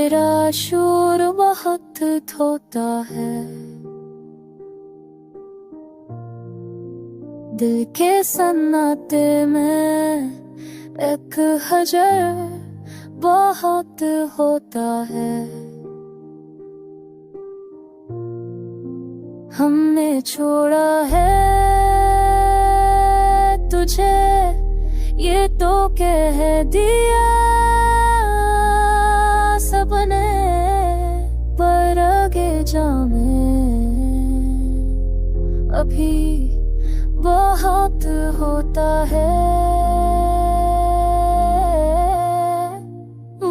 मेरा शोर बहुत होता है, दिल के सन्नाटे में एक हजर बहुत होता है। हमने छोड़ा है तुझे ये तो कह दिया सबने, पर आगे जाने अभी बहुत होता है।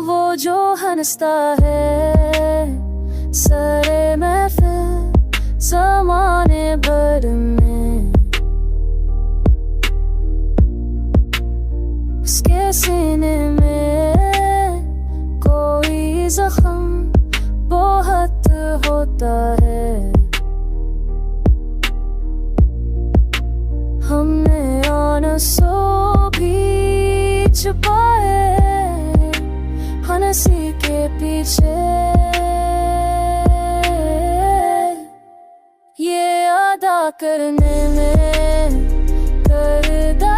वो जो हंसता है सारे महफिल ज़माने भर में, उसके सीने में कोई जख्म बहुत होता है। हमने आंसू भी छुपाए हंसी के पीछे, ये अदा करने में करदा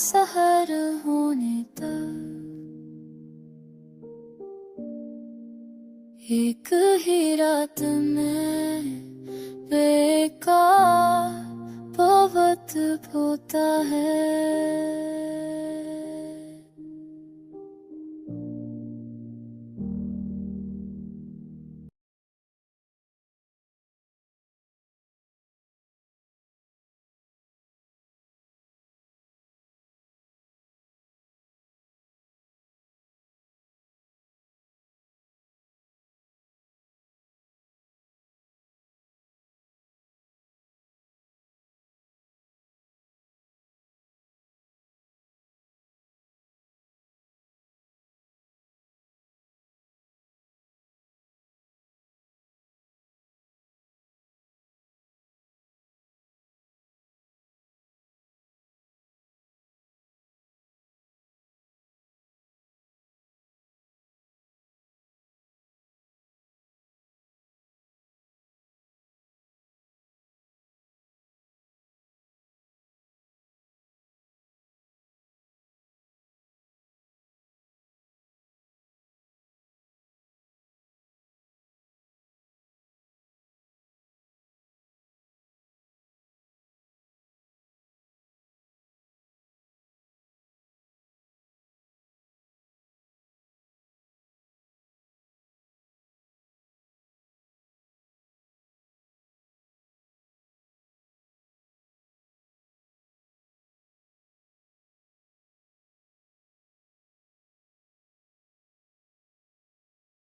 सहर होने तक एक ही रात में बेकार बहुत होता है।